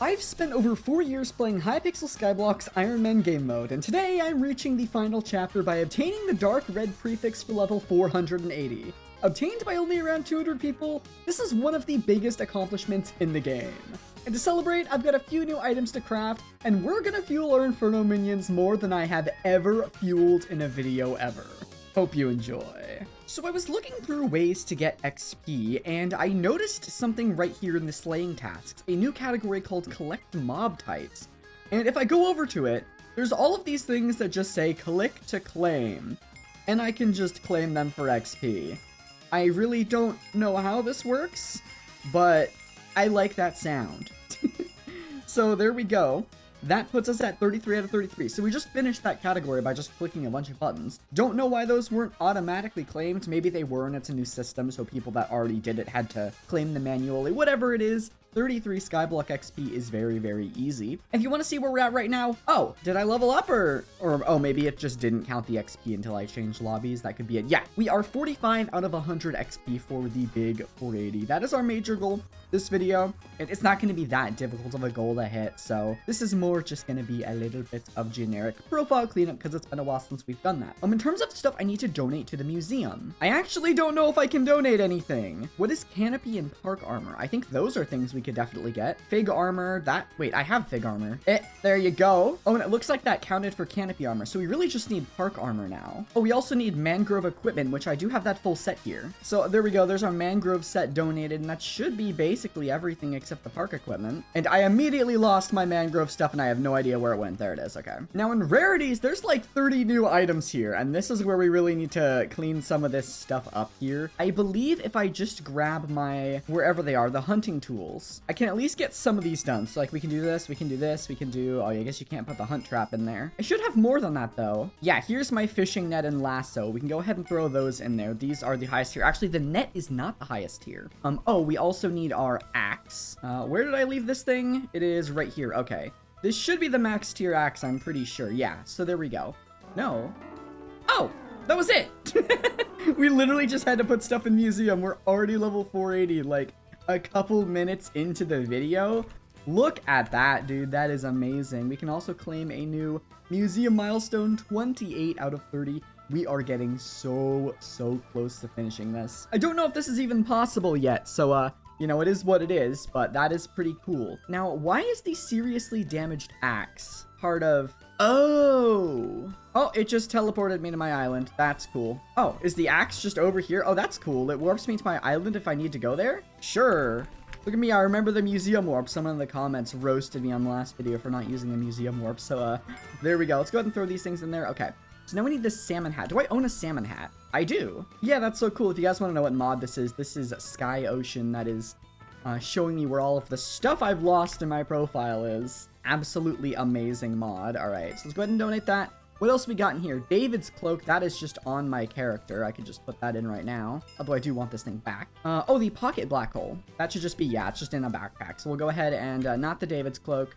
I've spent over 4 years playing Hypixel Skyblock's Ironman game mode, and today I'm reaching the final chapter by obtaining the dark red prefix for level 480. Obtained by only around 200 people, this is one of the biggest accomplishments in the game. And to celebrate, I've got a few new items to craft, and we're gonna fuel our Inferno minions more than I have ever fueled in a video ever. Hope you enjoy. So I was looking through ways to get XP, and I noticed something right here in the slaying tasks, a new category called collect mob types. And if I go over to it, there's all of these things that just say click to claim, and I can just claim them for XP. I really don't know how this works, but I like that sound. So there we go. That puts us at 33 out of 33. So we just finished that category by just clicking a bunch of buttons. Don't know why those weren't automatically claimed. Maybe they were and it's a new system, so people that already did it had to claim them manually. Whatever it is, 33 Skyblock XP is very, very easy. If you want to see where we're at right now, oh, did I level up or oh, maybe it just didn't count the XP until I changed lobbies. That could be it. Yeah, we are 45 out of 100 XP for the big 480. That is our major goal this video. It's not going to be that difficult of a goal to hit, so this is more just going to be a little bit of generic profile cleanup because it's been a while since we've done that. In terms of stuff I need to donate to the museum, I actually don't know if I can donate anything. What is canopy and park armor? I think those are things we could definitely get. Fig armor, wait, I have fig armor. There you go. Oh, and it looks like that counted for canopy armor, so we really just need park armor now. Oh, we also need mangrove equipment, which I do have that full set here. So there we go, there's our mangrove set donated, and that should be basically everything except the park equipment. And I immediately lost my mangrove stuff, and I have no idea where it went. There it is, okay. Now in rarities, there's like 30 new items here, and this is where we really need to clean some of this stuff up here. I believe if I just grab my, wherever they are, the hunting tools, I can at least get some of these done. So like we can do this, we can do this, we can do, oh, I guess you can't put the hunt trap in there. I should have more than that though. Yeah, here's my fishing net and lasso. We can go ahead and throw those in there. These are the highest tier. Actually, the net is not the highest tier. Oh, we also need our axe. Where did I leave this thing? It is right here. Okay. This should be the max tier axe, I'm pretty sure. Yeah, so there we go. No. Oh, that was it. We literally just had to put stuff in museum. We're already level 480, like a couple minutes into the video. Look at that, dude. That is amazing. We can also claim a new museum milestone, 28 out of 30. We are getting so close to finishing this. I don't know if this is even possible yet, so you know, it is what it is, but that is pretty cool. Now, why is the seriously damaged axe part of... Oh, it just teleported me to my island. That's cool. Oh, is the axe just over here? Oh, that's cool. It warps me to my island if I need to go there? Sure. Look at me, I remember the museum warp. Someone in the comments roasted me on the last video for not using the museum warp, so there we go. Let's go ahead and throw these things in there. Okay. So now we need this salmon hat. Do I own a salmon hat? I do. Yeah, that's so cool. If you guys want to know what mod this is Sky Ocean. That is showing me where all of the stuff I've lost in my profile is. Absolutely amazing mod. All right, so let's go ahead and donate that. What else we got in here? David's cloak. That is just on my character. I could just put that in right now. Although I do want this thing back. Oh, the pocket black hole. That should just be, yeah, it's just in a backpack. So we'll go ahead and not the David's cloak.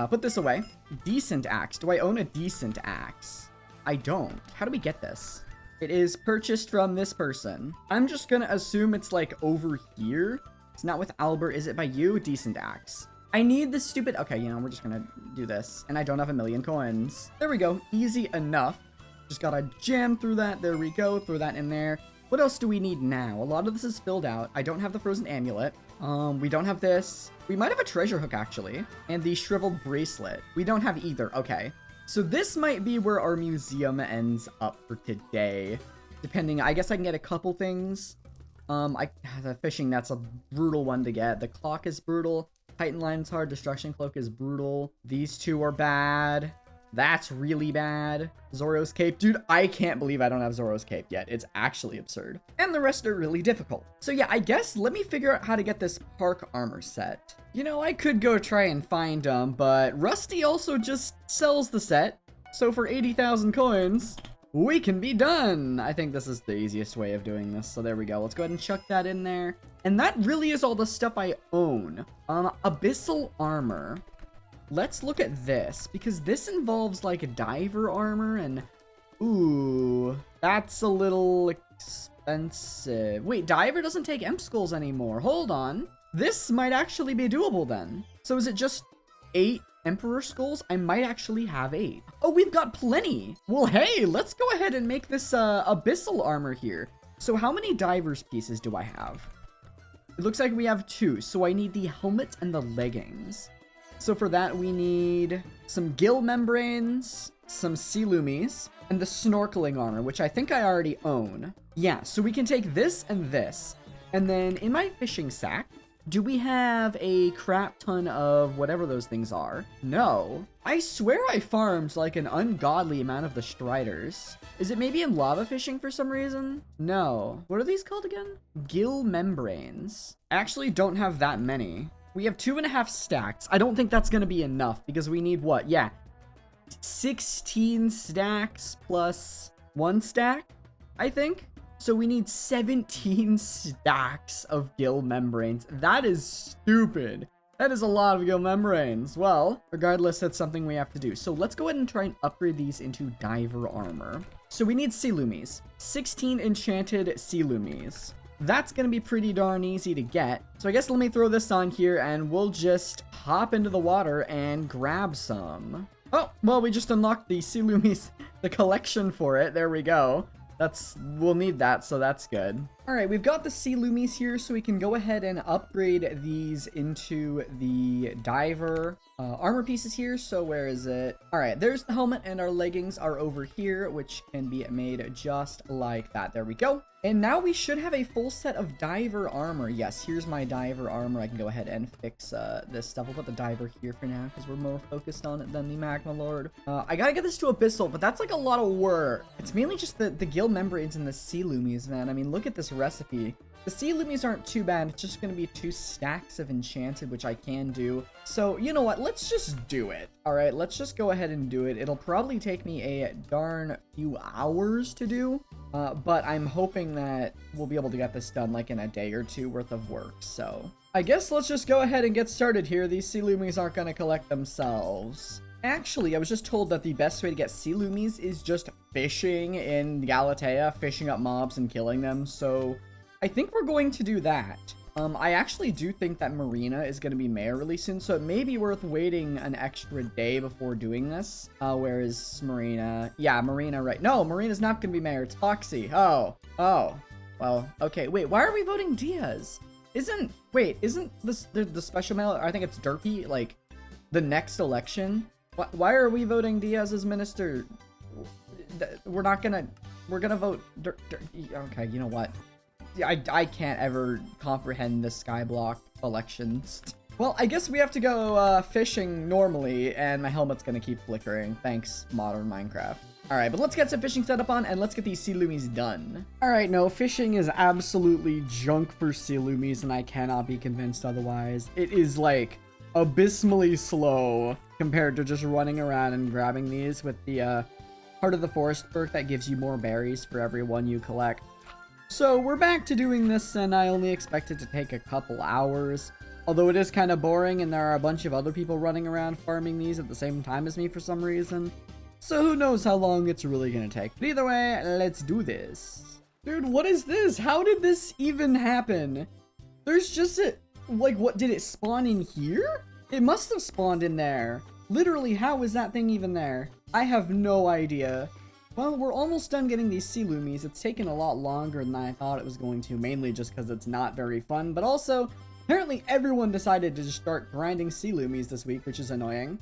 Put this away. Decent axe. Do I own a decent axe? I don't. How do we get this? It is purchased from this person. I'm just gonna assume it's like over here. It's not with Albert. Is it by you? Decent axe. I need this stupid... Okay, you know, we're just gonna do this. And I don't have a million coins. There we go. Easy enough. Just gotta jam through that. There we go. Throw that in there. What else do we need now? A lot of this is filled out. I don't have the frozen amulet. We don't have this. We might have a treasure hook, actually. And the shriveled bracelet. We don't have either. Okay. So this might be where our museum ends up for today. Depending, I guess I can get a couple things. The fishing net's a brutal one to get. The clock is brutal. Titan line's hard. Destruction cloak is brutal. These two are bad. That's really bad. Zoro's cape. Dude, I can't believe I don't have Zoro's cape yet. It's actually absurd. And the rest are really difficult. So yeah, I guess let me figure out how to get this park armor set. You know, I could go try and find them, but Rusty also just sells the set. So for 80,000 coins, we can be done. I think this is the easiest way of doing this. So there we go. Let's go ahead and chuck that in there. And that really is all the stuff I own. Abyssal armor. Let's look at this, because this involves like a diver armor and... Ooh, that's a little expensive. Wait, diver doesn't take emp skulls anymore. Hold on. This might actually be doable then. So is it just 8 Emperor Skulls? I might actually have 8. Oh, we've got plenty. Well, hey, let's go ahead and make this Abyssal armor here. So how many Divers pieces do I have? It looks like we have 2. So I need the helmet and the leggings. So for that, we need some gill membranes, some sea loomies, and the snorkeling armor, which I think I already own. Yeah, so we can take this and this. And then in my fishing sack, do we have a crap ton of whatever those things are? No. I swear I farmed like an ungodly amount of the Striders. Is it maybe in lava fishing for some reason? No. What are these called again? Gill membranes. I actually don't have that many. We have 2.5 stacks. I don't think that's going to be enough because we need what? Yeah. 16 stacks plus 1 stack, I think. So we need 17 stacks of gill membranes. That is stupid. That is a lot of gill membranes. Well, regardless, that's something we have to do. So let's go ahead and try and upgrade these into diver armor. So we need sea loomies. 16 enchanted sea loomies. That's going to be pretty darn easy to get. So I guess let me throw this on here and we'll just hop into the water and grab some. Oh, well, we just unlocked the sea loomies, the collection for it. There we go. We'll need that, so that's good. All right, we've got the sea loomies here, so we can go ahead and upgrade these into the diver armor pieces here. So where is it? All right, there's the helmet, and our leggings are over here, which can be made just like that. There we go. And now we should have a full set of diver armor. Yes, here's my diver armor. I can go ahead and fix this stuff. We'll put the diver here for now because we're more focused on it than the Magma Lord. I gotta get this to Abyssal, but that's like a lot of work. It's mainly just the gill membranes and the sea loomies, man. I mean, look at this recipe. The sea loomies aren't too bad. It's just gonna be 2 stacks of enchanted, which I can do. So, you know what? Let's just do it. All right, let's just go ahead and do it. It'll probably take me a darn few hours to do. But I'm hoping that we'll be able to get this done like in a day or 2 worth of work. So I guess let's just go ahead and get started here. These sea loomies aren't going to collect themselves. Actually, I was just told that the best way to get sea loomies is just fishing in Galatea, fishing up mobs and killing them. So I think we're going to do that. I actually do think that Marina is going to be mayor really soon, so it may be worth waiting an extra day before doing this. Where is Marina? Yeah, Marina, right. No, Marina's not going to be mayor. It's Foxy. Oh. Well, okay. Wait, why are we voting Diaz? Isn't this the special mail? I think it's Derpy, like, the next election. Why are we voting Diaz as minister? We're gonna vote okay, you know what? I can't ever comprehend the Skyblock elections. Well, I guess we have to go fishing normally, and my helmet's gonna keep flickering. Thanks, modern Minecraft. Alright, but let's get some fishing set up on, and let's get these sea loomies done. Alright, no, fishing is absolutely junk for sea loomies, and I cannot be convinced otherwise. It is, like, abysmally slow compared to just running around and grabbing these with the Heart of the Forest perk that gives you more berries for every one you collect. So we're back to doing this, and I only expect it to take a couple hours. Although it is kind of boring, and there are a bunch of other people running around farming these at the same time as me for some reason. So who knows how long it's really going to take. But either way, let's do this. Dude, what is this? How did this even happen? There's just a... Like, what? Did it spawn in here? It must have spawned in there. Literally, how is that thing even there? I have no idea. Well, we're almost done getting these sea loomies. It's taken a lot longer than I thought it was going to, mainly just because it's not very fun, but also, apparently everyone decided to just start grinding sea loomies this week, which is annoying.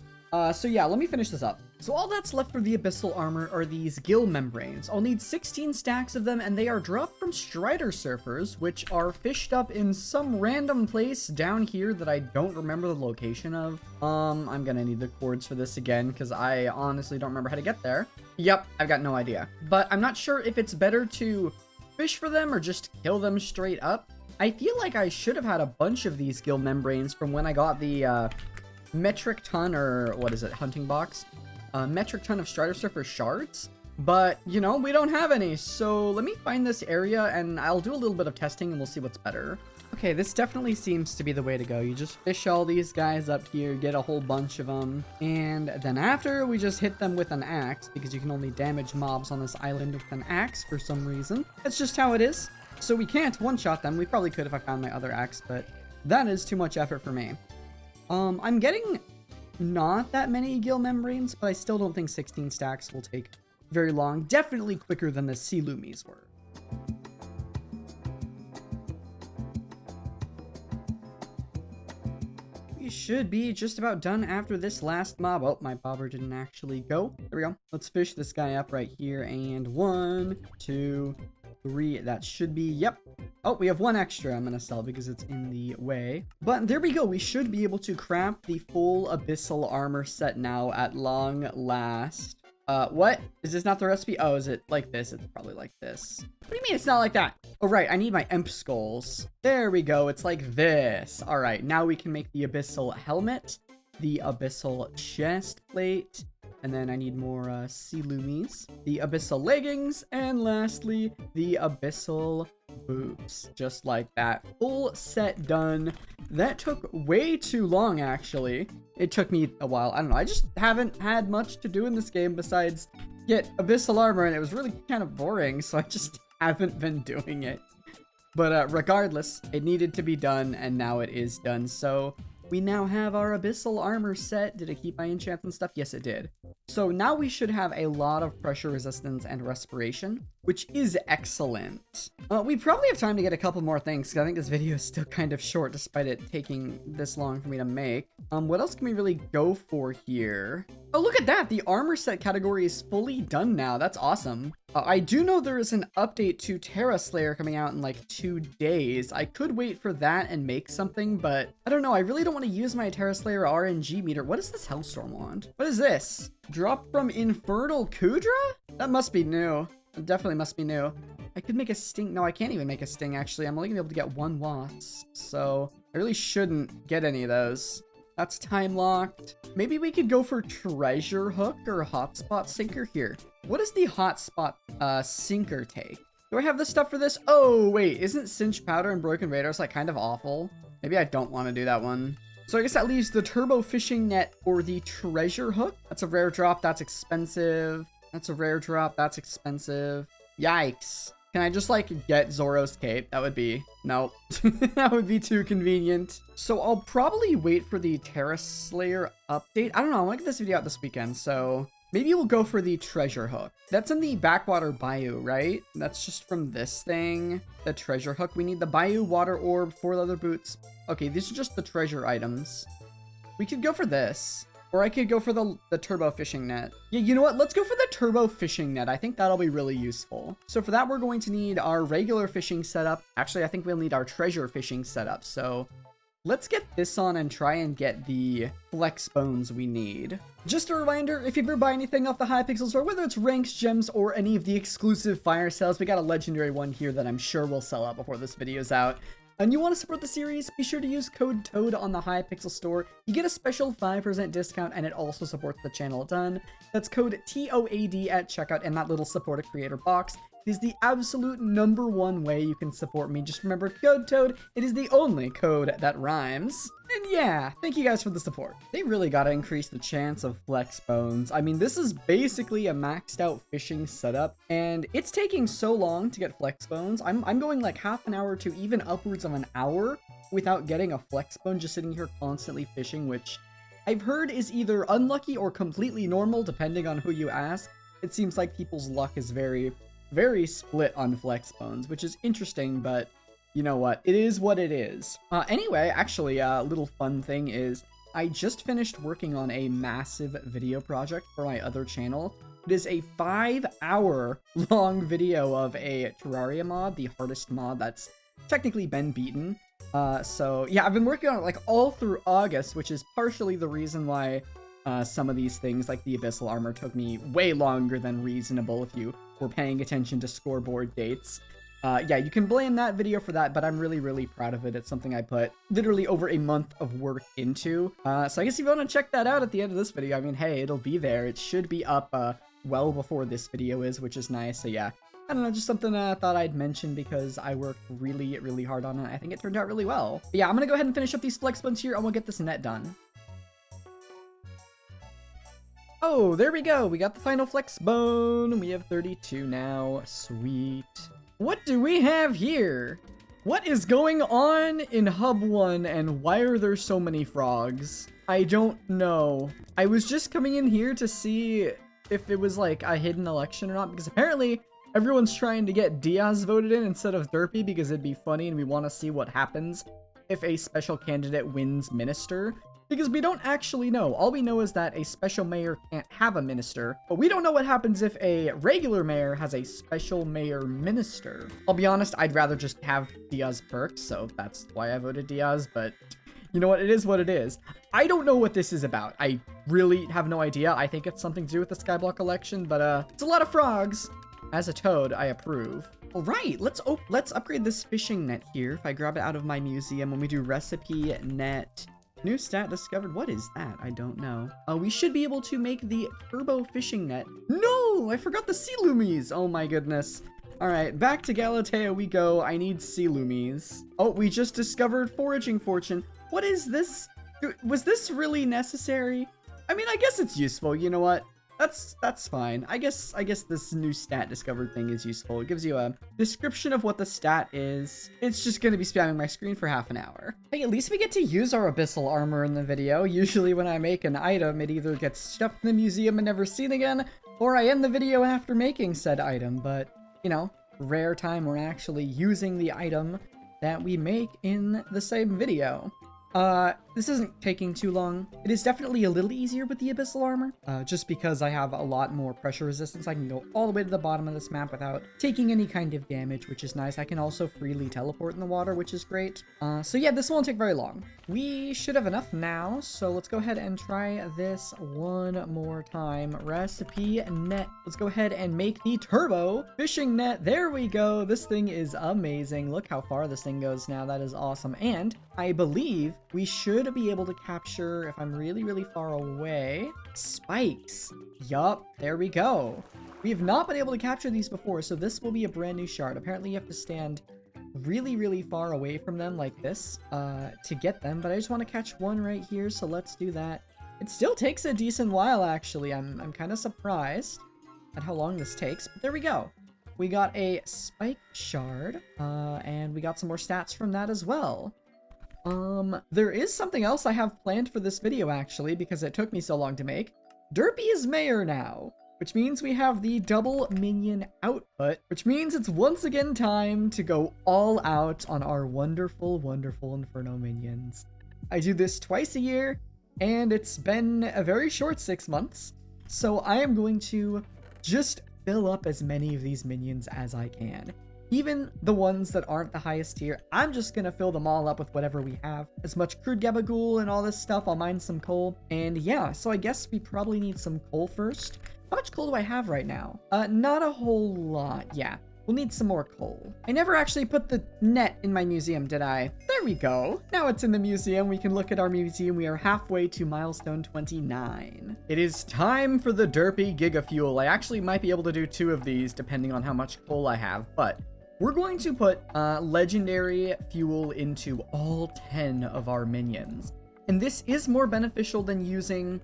So yeah, let me finish this up. So all that's left for the abyssal armor are these gill membranes. I'll need 16 stacks of them, and they are dropped from Strider surfers, which are fished up in some random place down here that I don't remember the location of. I'm gonna need the cords for this again, because I honestly don't remember how to get there. Yep, I've got no idea. But I'm not sure if it's better to fish for them or just kill them straight up. I feel like I should have had a bunch of these gill membranes from when I got the, metric ton, or what is it, hunting box, metric ton of Strider Surfer shards, but you know, we don't have any. So let me find this area and I'll do a little bit of testing and we'll see what's better. Okay, this definitely seems to be the way to go. You just fish all these guys up here, get a whole bunch of them, and then after we just hit them with an axe, because you can only damage mobs on this island with an axe for some reason. That's just how it is. So we can't one-shot them. We probably could if I found my other axe, but that is too much effort for me. I'm getting not that many gil membranes, but I still don't think 16 stacks will take very long. Definitely quicker than the sea loomies were. We should be just about done after this last mob. Oh, my bobber didn't actually go. There we go. Let's fish this guy up right here. And 1, 2, 3. That should be, yep. Oh, we have 1 extra I'm going to sell because it's in the way. But there we go. We should be able to craft the full abyssal armor set now at long last. What? Is this not the recipe? Oh, is it like this? It's probably like this. What do you mean it's not like that? Oh, right. I need my imp skulls. There we go. It's like this. All right. Now we can make the abyssal helmet, the abyssal chest plate, and then I need more sea loomies, the abyssal leggings, and lastly, the abyssal boots. Just like that. Full set done. That took way too long, actually. It took me a while. I don't know. I just haven't had much to do in this game besides get abyssal armor, and it was really kind of boring, so I just haven't been doing it. But regardless, it needed to be done, and now it is done. So we now have our abyssal armor set. Did it keep my enchants and stuff? Yes, it did. So now we should have a lot of pressure resistance and respiration, which is excellent. We probably have time to get a couple more things, because I think this video is still kind of short, despite it taking this long for me to make. What else can we really go for here? Oh, look at that! The armor set category is fully done now. That's awesome. I do know there is an update to Terra Slayer coming out in like 2 days. I could wait for that and make something, but I don't know. I really don't want to use my Terra Slayer RNG meter. What is this Hellstorm wand? What is this? Drop from Infernal Kudra? That must be new. It definitely must be new. I could make a sting. No, I can't even make a sting, actually. I'm only gonna be able to get 1 wasp, so I really shouldn't get any of those. That's time locked. Maybe we could go for treasure hook or hotspot sinker here. What does the hotspot sinker take? Do I have the stuff for this? Oh, wait, isn't cinch powder and broken radars like kind of awful? Maybe I don't want to do that one. So I guess that leaves the turbo fishing net or the treasure hook. That's a rare drop. That's expensive. That's a rare drop. That's expensive. Yikes. Can I just like get Zoro's cape? That would be, nope. That would be too convenient. So I'll probably wait for the Terra Slayer update. I don't know. I want to get this video out this weekend. So maybe we'll go for the treasure hook. That's in the backwater bayou, right? That's just from this thing. The treasure hook. We need the bayou water orb, 4 leather boots. Okay, these are just the treasure items. We could go for this. Or I could go for the turbo fishing net. Yeah, you know what? Let's go for the turbo fishing net. I think that'll be really useful. So for that, we're going to need our regular fishing setup. Actually, I think we'll need our treasure fishing setup. So let's get this on and try and get the flex bones we need. Just a reminder, if you ever buy anything off the Hypixel store, whether it's ranks, gems, or any of the exclusive fire sales, we got a legendary one here that I'm sure will sell out before this video's out. And you want to support the series, be sure to use code TOAD on the Hypixel store. You get a special 5% discount, and it also supports the channel a ton. That's code TOAD at checkout in that little support a creator box. It is the absolute #1 way you can support me. Just remember, code TOAD. It is the only code that rhymes. And yeah, thank you guys for the support. They really gotta increase the chance of flex bones. I mean, this is basically a maxed out fishing setup, and it's taking so long to get flex bones. I'm going like half an hour to even upwards of an hour without getting a flex bone, just sitting here constantly fishing, which I've heard is either unlucky or completely normal, depending on who you ask. It seems like people's luck is very split on flex bones, which is interesting, but you know what? It is what it is. Anyway, actually, a little fun thing is I just finished working on a massive video project for my other channel. It is a 5-hour long video of a Terraria mod, the hardest mod that's technically been beaten. So yeah, I've been working on it like all through August, which is partially the reason why some of these things like the abyssal armor took me way longer than reasonable if you were paying attention to scoreboard dates. Yeah, you can blame that video for that, but I'm really proud of it. It's something I put literally over a month of work into. So I guess if you want to check that out at the end of this video, I mean, hey, it'll be there. It should be up well before this video is, which is nice. So yeah, I don't know, just something I thought I'd mention because I worked really hard on it. I think it turned out really well. But yeah, I'm gonna go ahead and finish up these flex bones here, and we'll get this net done. Oh, there we go. We got the final flex bone. We have 32 now. Sweet. What do we have here? What is going on in Hub 1 and why are there so many frogs? I don't know. I was just coming in here to see if it was like a hidden election or not, because apparently everyone's trying to get Diaz voted in instead of Derpy because it'd be funny and we want to see what happens if a special candidate wins minister. Because we don't actually know. All we know is that a special mayor can't have a minister, but we don't know what happens if a regular mayor has a special mayor minister. I'll be honest, I'd rather just have Diaz perks, so that's why I voted Diaz, but you know what? It is what it is. I don't know what this is about. I really have no idea. I think it's something to do with the Skyblock election, but it's a lot of frogs. As a toad, I approve. All right, let's upgrade this fishing net here. If I grab it out of my museum, when we do recipe net, new stat discovered. What is that? I don't know. We should be able to make the turbo fishing net. No, I forgot the sea loomies. Oh my goodness. All right, back to Galatea we go. I need sea loomies. Oh, we just discovered foraging fortune. What is this? Was this really necessary? I mean, I guess it's useful. You know what? That's fine. I guess this new stat discovered thing is useful. It gives you a description of what the stat is. It's just going to be spamming my screen for half an hour. Hey, at least we get to use our abyssal armor in the video. Usually when I make an item, it either gets stuffed in the museum and never seen again, or I end the video after making said item. But, you know, rare time we're actually using the item that we make in the same video. This isn't taking too long. It is definitely a little easier with the abyssal armor, just because I have a lot more pressure resistance. I can go all the way to the bottom of this map without taking any kind of damage, which is nice. I can also freely teleport in the water, which is great. So yeah, this won't take very long. We should have enough now, so let's go ahead and try this one more time. Recipe net. Let's go ahead and make the turbo fishing net. There we go. This thing is amazing. Look how far this thing goes now. That is awesome. And I believe we should be able to capture, if I'm really, really far away, spikes. Yup, there we go. We have not been able to capture these before, so this will be a brand new shard. Apparently you have to stand really, really far away from them like this to get them, but I just want to catch one right here, so let's do that. It still takes a decent while, actually. I'm kind of surprised at how long this takes, but there we go. We got a spike shard, and we got some more stats from that as well. There is something else I have planned for this video, actually, because it took me so long to make. Derpy is mayor now, which means we have the double minion output, which means it's once again time to go all out on our wonderful, wonderful Inferno minions. I do this twice a year, and it's been a very short 6 months, so I am going to just fill up as many of these minions as I can. Even the ones that aren't the highest tier, I'm just gonna fill them all up with whatever we have. As much crude gabagool and all this stuff, I'll mine some coal. And yeah, so I guess we probably need some coal first. How much coal do I have right now? Not a whole lot, yeah. We'll need some more coal. I never actually put the net in my museum, did I? There we go. Now it's in the museum. We can look at our museum. We are halfway to milestone 29. It is time for the derpy gigafuel. I actually might be able to do 2 of these depending on how much coal I have, but we're going to put legendary fuel into all 10 of our minions. And this is more beneficial than using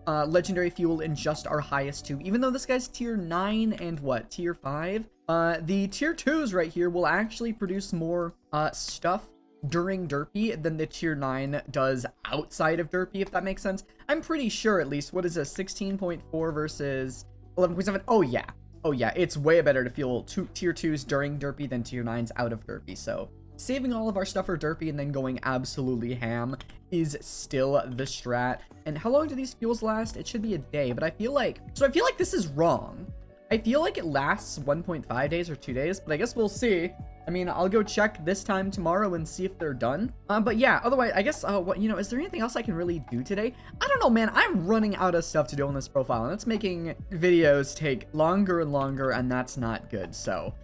legendary fuel in just our highest 2. Even though this guy's tier 9 and what, tier 5? The tier 2s right here will actually produce more stuff during derpy than the tier 9 does outside of derpy, if that makes sense. I'm pretty sure, at least. What is this, 16.4 versus 11.7? Oh yeah. Oh yeah, it's way better to fuel tier 2s during derpy than tier 9s out of derpy, so saving all of our stuff for derpy and then going absolutely ham is still the strat. And how long do these fuels last? It should be a day, but I feel like this is wrong. I feel like it lasts 1.5 days or 2 days, but I guess we'll see. I mean, I'll go check this time tomorrow and see if they're done. But yeah, otherwise, I guess, is there anything else I can really do today? I don't know, man. I'm running out of stuff to do on this profile, and it's making videos take longer and longer, and that's not good. So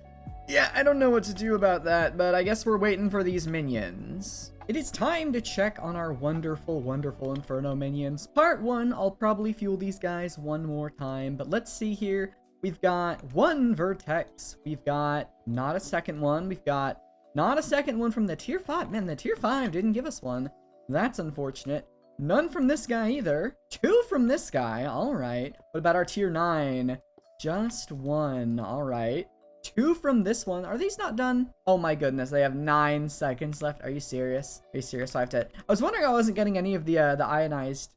yeah, I don't know what to do about that, but I guess we're waiting for these minions. It is time to check on our wonderful, wonderful Inferno minions. Part 1, I'll probably fuel these guys one more time, but let's see here. We've got 1 vertex. We've got not a second one. We've got not a second one from the tier 5. Man, the tier 5 didn't give us one. That's unfortunate. None from this guy either. 2 from this guy. All right. What about our tier 9? Just 1. All right. 2 from this one. Are these not done? Oh my goodness, they have 9 seconds left. Are you serious? Are you serious? So I have to... I was wondering I wasn't getting any of the ionized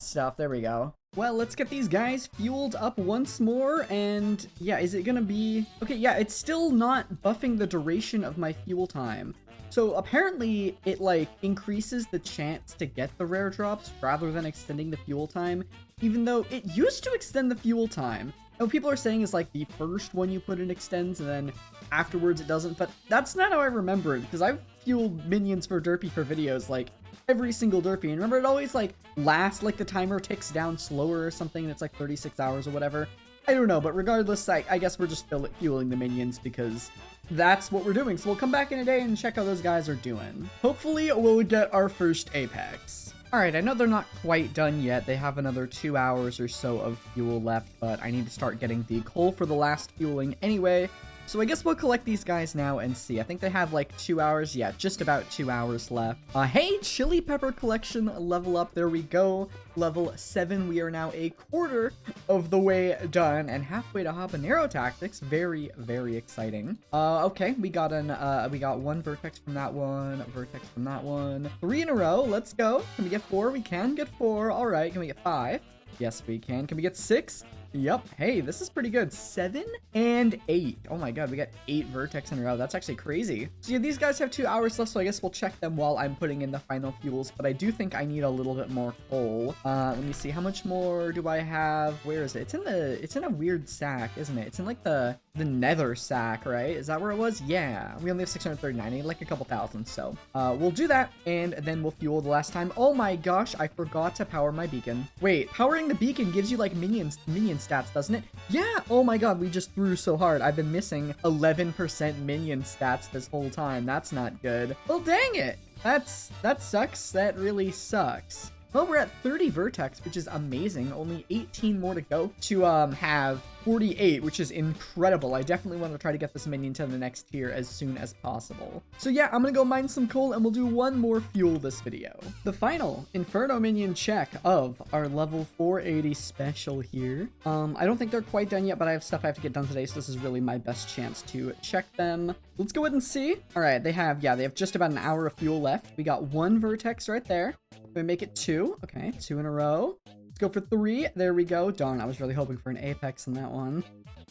stuff. There we go. Well, let's get these guys fueled up once more, and yeah, is it gonna be... Okay, yeah, it's still not buffing the duration of my fuel time. So apparently it like increases the chance to get the rare drops rather than extending the fuel time, even though it used to extend the fuel time. And what people are saying is like the first one you put in extends and then afterwards it doesn't, but that's not how I remember it, because I've fueled minions for Derpy for videos like every single Derpy, and remember it always like lasts, like the timer ticks down slower or something, and it's like 36 hours or whatever. I don't know, but regardless, I guess we're just fueling the minions because that's what we're doing. So we'll come back in a day and check how those guys are doing. Hopefully we'll get our first Apex. All right, I know they're not quite done yet. They have another 2 hours or so of fuel left, but I need to start getting the coal for the last fueling anyway. So I guess we'll collect these guys now and see. I think they have like 2 hours. Yeah, just about 2 hours left. Hey, chili pepper collection level up. There we go. Level 7. We are now a quarter of the way done and halfway to habanero tactics. Very, very exciting. Okay, we got one vertex from that one, a vertex from that one. 3 in a row. Let's go. Can we get 4? We can get 4. All right. Can we get 5? Yes, we can. Can we get 6? Yep. Hey, this is pretty good. 7 and 8. Oh my god, we got 8 vertex in a row. That's actually crazy. So yeah, these guys have 2 hours left, so I guess we'll check them while I'm putting in the final fuels, but I do think I need a little bit more coal. Let me see, how much more do I have? Where is it? It's in a weird sack, isn't it? It's in like the nether sack, right? Is that where it was? Yeah. We only have 639. I need like a couple thousand, so we'll do that, and then we'll fuel the last time. Oh my gosh, I forgot to power my beacon. Wait, powering the beacon gives you like minion stats, doesn't it? Yeah. Oh my god, we just threw so hard. I've been missing 11% minion stats this whole time. That's not good. Well, dang it. That sucks. That really sucks. Well, we're at 30 vertex, which is amazing. Only 18 more to go to have 48, which is incredible. I definitely want to try to get this minion to the next tier as soon as possible. So yeah, I'm gonna go mine some coal and we'll do one more fuel this video. The final Inferno minion check of our level 480 special here. I don't think they're quite done yet, but I have stuff I have to get done today, so this is really my best chance to check them. Let's go ahead and see. All right, they have just about an hour of fuel left. We got 1 vertex right there. We make it 2. Okay, 2 in a row. Let's go for 3. There we go. Darn, I was really hoping for an apex in that one.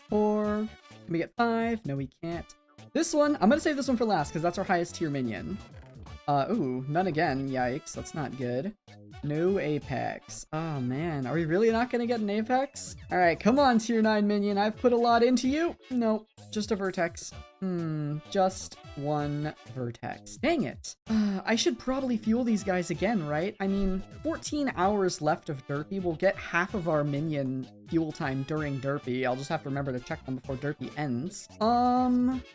4. Can we get 5? No, we can't. This one, I'm gonna save this one for last because that's our highest tier minion. Ooh, none again. Yikes, that's not good. No apex. Oh man, are we really not gonna get an apex? All right, come on, tier 9 minion. I've put a lot into you. Nope, just a vertex. Just 1 vertex. Dang it. I should probably fuel these guys again, right? I mean, 14 hours left of Derpy. We'll get half of our minion fuel time during Derpy. I'll just have to remember to check them before Derpy ends.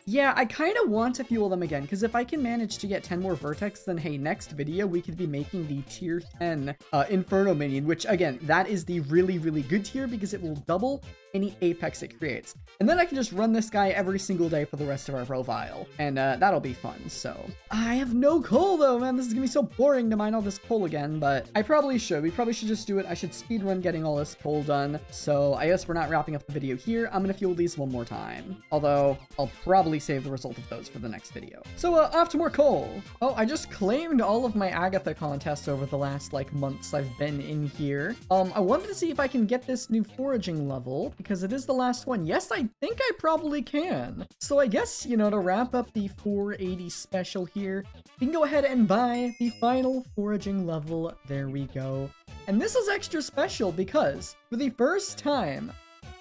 Yeah, I kind of want to fuel them again, because if I can manage to get 10 more vertex, then hey, next video, we could be making the tier 10 Inferno minion, which again, that is the really, really good tier because it will double any apex it creates. And then I can just run this guy every single day for the rest of our profile, and that'll be fun. So I have no coal though, man. This is gonna be so boring to mine all this coal again, but we probably should just do it. I should speedrun getting all this coal done. So I guess we're not wrapping up the video here. I'm gonna fuel these one more time, although I'll probably save the result of those for the next video. So off to more coal. Oh, I just claimed all of my Agatha contests over the last like months I've been in here. I wanted to see if I can get this new foraging level because it is the last one. Yes, I think I probably can. So I guess, you know, to wrap up the 480 special here, we can go ahead and buy the final foraging level. There we go. And this is extra special because for the first time,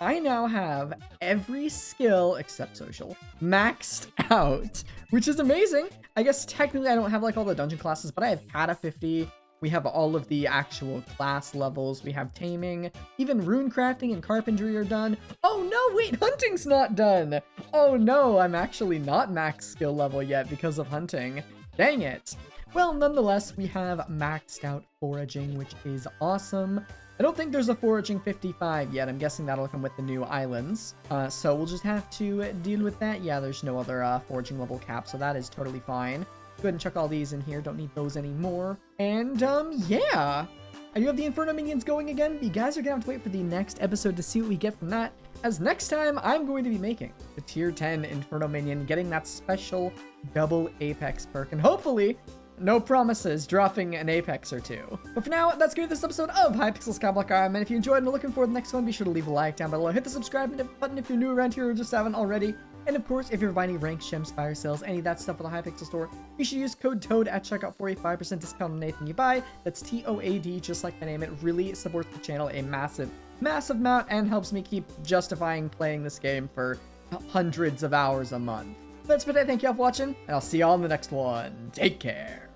I now have every skill except social maxed out, which is amazing. I guess technically I don't have like all the dungeon classes, but I have Kata 50. We have all of the actual class levels. We have taming, even rune crafting and carpentry are done. Oh no, wait, hunting's not done. Oh no, I'm actually not max skill level yet because of hunting. Dang it. Well, nonetheless, we have maxed out foraging, which is awesome. I don't think there's a foraging 55 yet. I'm guessing that'll come with the new islands. So we'll just have to deal with that. Yeah, there's no other foraging level cap, so that is totally fine. Go ahead and chuck all these in here. Don't need those anymore. And yeah, I do have the Inferno minions going again, but you guys are gonna have to wait for the next episode to see what we get from that, as next time I'm going to be making the tier 10 Inferno minion, getting that special double Apex perk, and hopefully, no promises, dropping an Apex or two. But for now, that's good for this episode of Hypixel Skyblock IRONMAN. If you enjoyed and are looking for the next one, be sure to leave a like down below. Hit the subscribe button if you're new around here or just haven't already. And of course, if you're buying any ranked gems, fire sales, any of that stuff with the Hypixel store, you should use code TOAD at checkout for a 5% discount on anything you buy. That's TOAD, just like the name. It really supports the channel a massive amount and helps me keep justifying playing this game for hundreds of hours a month. That's for today. Thank you all for watching, and I'll see y'all in the next one. Take care.